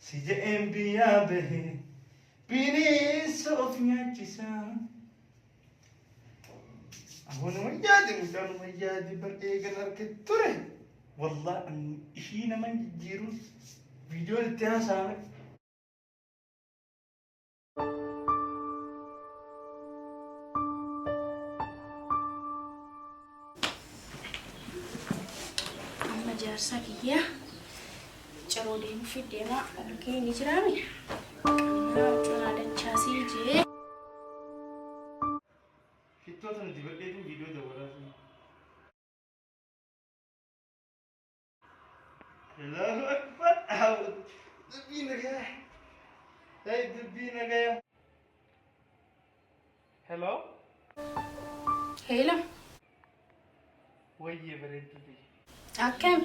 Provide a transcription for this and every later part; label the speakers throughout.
Speaker 1: Si je'een biyyaa bahe bineensa of nyaachisa. Ahunuma yaade mucaanuma yaade bar'ee gan arge ture. Wallah an ishii naman jijjiiruun viidiyoon itti haasa'ame.
Speaker 2: Amma jaarsa kiyyaa caroo deemuufi deemaa argee ni jiraami. Qannaa cunaa dachaasii jee.
Speaker 1: Shittoota nuti badheetu viidiyoo dabalaa sun. Allahu Akbar. Dubbii nagaya. Hey, dubbii nagaya. Hello?
Speaker 2: Hello.
Speaker 1: Wayyee bareedduu.
Speaker 2: Akkam?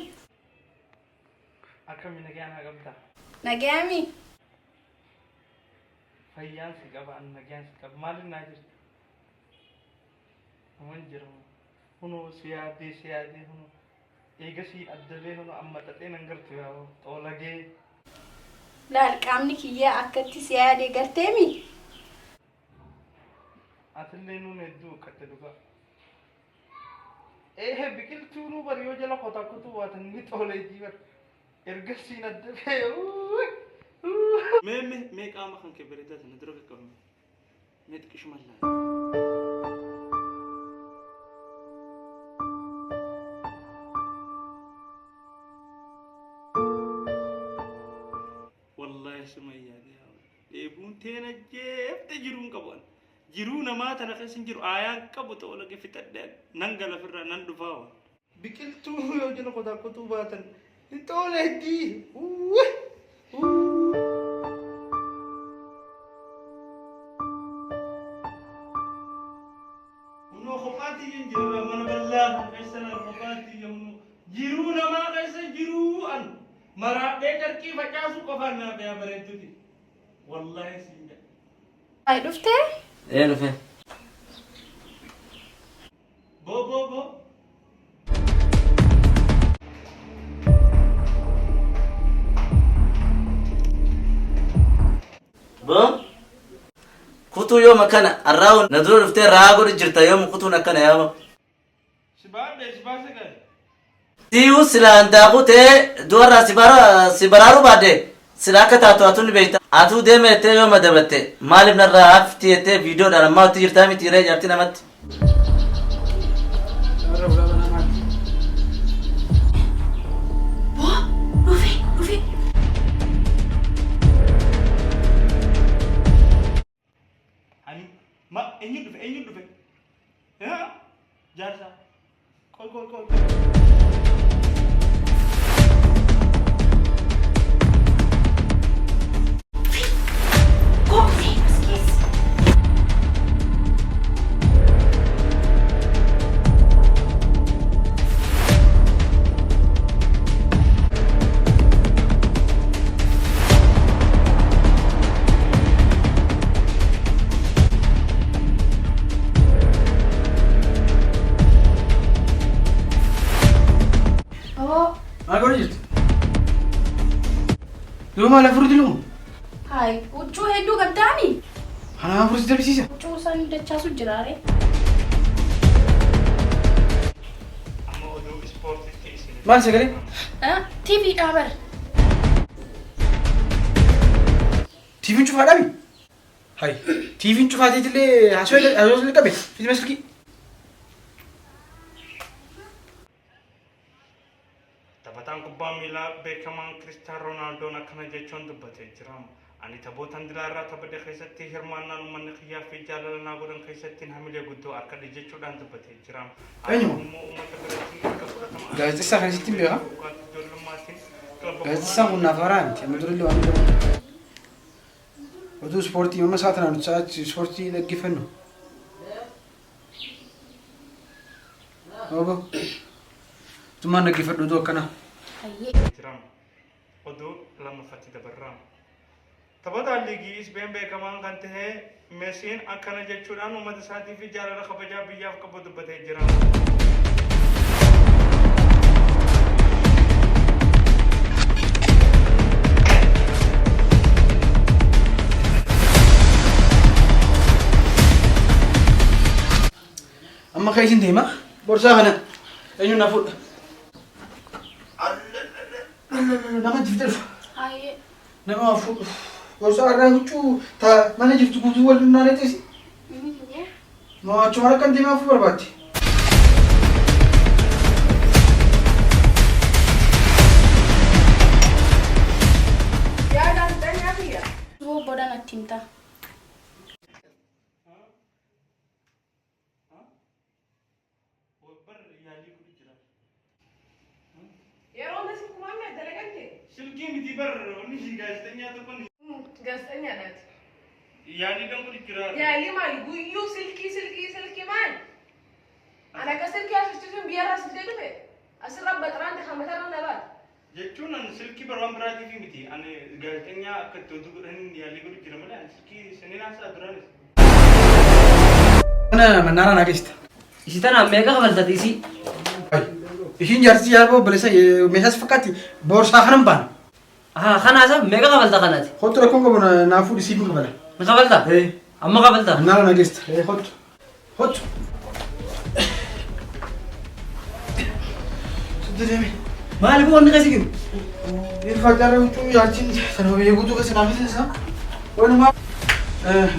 Speaker 1: Akkami nagayaan haa qabdaa?
Speaker 2: Nagaami?
Speaker 1: Fayyaan si qaba, an nagayaan si qaba. Maalin naa jirti? Aman jira. Hunoo si yaadee hunoo. Eega si addabee hunoo amma xaxee nan gartu yaa xoolagee.
Speaker 2: Laal qaamni kiyyaa akkatti si yaadee garteemi?
Speaker 1: Atillee nuun hedduu akkatte dhugaa. biqiltuu nu bari yoo jala qotaa kutuu waatan ni xoolee jibar. Ergasiin addabee. Mee qaama kan kee bareedaa sana dura qaqqabame. Mee xiqqishuma laala. Wallahi Sumayyaa dheebuun teena jeefte jiruun qaban. Jiruu namaa tana keessa jiru aayaan qabu ta'uu lage fixadheen nan gala firraa nan dhufaa. Biqiltuu yoo jala qotaa kutuu baatan ni xoolee dii. Jiru nama kaisa jiruan marade karki facasu kofan na be baretuti wallahi sinja
Speaker 2: Ay dufte?
Speaker 3: Dufe.
Speaker 1: Bo
Speaker 3: Kutu yo makana arraun nadro dufte raago jirta yo kutu nakana yawa.
Speaker 1: Sibase kay.
Speaker 3: Tiu sila ndaqute duara sibararu bade sila katatu atun beita atu demete yo madabate malib narra afti ete video dara ma tirta mi tire jarti namat.
Speaker 2: Rufi.
Speaker 1: Ani ma enyu dufe. Ya? Jarsa. Koi.
Speaker 4: Duma la furu dilu.
Speaker 2: Hai, huccuu hedduu qabdaani.
Speaker 4: Ana furu dalisiisa.
Speaker 2: Huccuu san dachaasu jiraare.
Speaker 1: Amma oduu ispoortiitti isin.
Speaker 4: Maal sagalee?
Speaker 2: TV dhaabar.
Speaker 4: TV'n cufaa dhabi. Hai, TV'n cufaa jeetillee haasoo qabe. Fiilma silkii.
Speaker 1: Taphataan kubbaa miilaa beekamaan Kiristiyaano Roonaaldoo akkana jechuun dubbatee jira. Ani taphoota dilaarraa taphadhe keessatti hirmaannaan uummanni kiyyaa fi jaalala naa godhan keessatti hamilee guddoo akkadhe jechuudhaan dubbatee jira.
Speaker 4: Eenyu? Gaazexeessaa kan isitti hin beekaa? Gaazexeessaan kun naaf haaraa miti. Amma durallee waan jedhamu. Oduu ispoortii amma isaa tanaan sa'aatti ispoortii dhaggeeffannu. Obo. Tummaan dhaggeeffadhu oduu akkanaa.
Speaker 1: Oduu lammaffatti dabarraa. Taphataan liigii Isbeen beekamaan kan ta'e Meesiin akkana jechuudhaan uummata isaatii fi jaalala kabajaa biyyaaf qabu dubbatee jira.
Speaker 4: Amma kan isin deema. Borsaa kana eenyu na fuudha. Nama jifte dhufa.
Speaker 2: Hayyee.
Speaker 4: Nama fuudha. Borsaa irraa huccuu mana jirtu guutuu wal dunnaa teessi. Ma achuma rakkan deemaa fi barbaadde.
Speaker 2: Yaadaan danyaa biyya. Suuraa boodaan atti himta.
Speaker 1: Silkii miti barra wanni si gaazexeessaa tokko ni.
Speaker 5: Gaazexeessaadhaati.
Speaker 1: Yaalii kan kun jira.
Speaker 5: Yaalii maali? Guyyuu silkii maali? Ana akka silkii asistuun biyyarraa silkee dhufe asirra baxaraan hamatarra na baata.
Speaker 1: Jechuun ani silkii barwaan biraatiif miti. Ani gaazexeessaa akka itti oduu godhaniin yaalii godhu jira malee ani silkii saniin haasaa duraanis.
Speaker 4: Kana mannaara naa geessita.
Speaker 6: Isi tanaan meeqa kafaltati isi?
Speaker 4: Ishiin jaarsi yaaboo balisa meeshaas fakkaatti boorsaa kanan baana.
Speaker 6: Kanaasa meeqa kafalta kanati?
Speaker 4: Kottu rakkoon qabu naafuu dhisiifuu qabala.
Speaker 6: Ni kafalta? Amma kafalta?
Speaker 4: Mannaara naa geessita. Kottu. Kottu. Sitti deemi.
Speaker 6: Maaliif wanni kasi jiru?
Speaker 4: Irfaa jaarraa huccuu yaalchiin sana biyya guutuu keessa naafisa isaa. Walumaa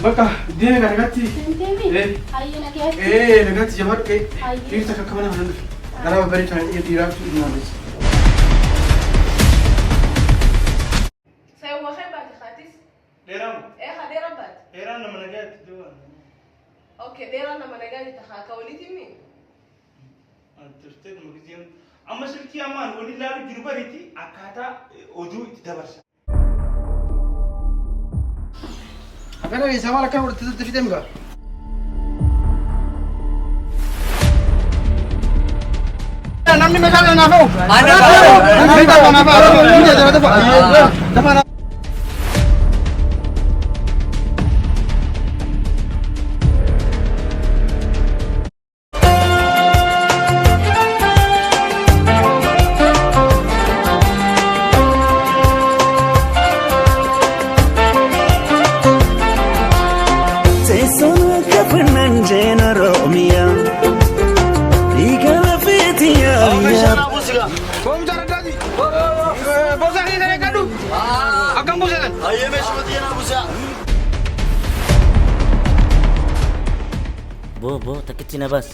Speaker 4: bakka deeme kan nagatti.
Speaker 2: Deemi. Hayyee nagaatti.
Speaker 4: Nagatti jabaadhu ka'e.
Speaker 2: Hayyee.
Speaker 4: Dhiirta akka mana kana dhufe. Gara barii kana dhiiraatu dhimmaaleessa.
Speaker 5: Sayyoo waxee baate haatis.
Speaker 1: Dheeraan.
Speaker 5: Haa dheeraan baate.
Speaker 1: Dheeraan nama nagaatti duuba.
Speaker 5: Okay, dheeraan nama nagaa jirta haa ka walitti himi.
Speaker 1: Turtee nama gizeen. Amma silkii ammaan wani ilaalu jiru bariiti akkaataa oduu itti dabarsa.
Speaker 4: Akkana isaa maal akkana walitti fidee migaa? Namni meeshaa naaf ta'u. Naaf ta'u.
Speaker 3: Bo takkichina bas.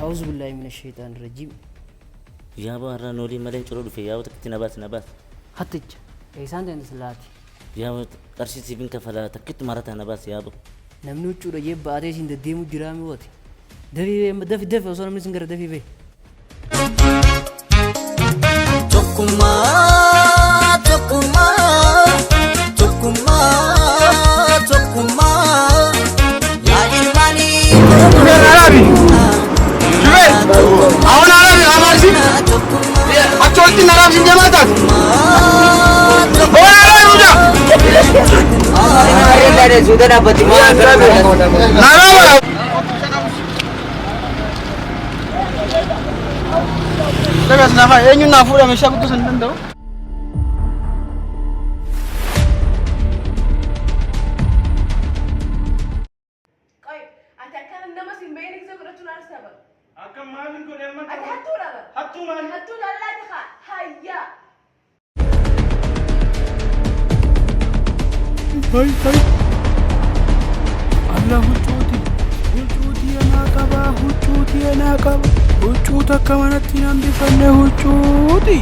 Speaker 6: أعوذ بالله من الشيطان الرجيم.
Speaker 3: Ya bo har'a noolii malee curuu dhufe yaa takkichina bas.
Speaker 6: هتج إيسان دين سلاتي.
Speaker 3: Yaa qarshii siifin kafala takkittu marataa na bas yaa bo.
Speaker 6: نمنو تشورا يب بعدين سين دديمو جرامي واتي. دفي وصل من سنجر دفي بي.
Speaker 7: Sudah dapat
Speaker 4: Daga sinafa, eenyu naa fuudha meeshaa guddoo san danda'u.
Speaker 1: من كل يوم
Speaker 5: ati hattuu dhaba
Speaker 1: حطوا مال
Speaker 5: hattuu dhallaati haa hayya
Speaker 7: Hai hai. Allah huccuuti. Huccuuti anaa qaba. Huccuuti anaa qaba. Huccuu takka manatti nan bifanne huccuuti.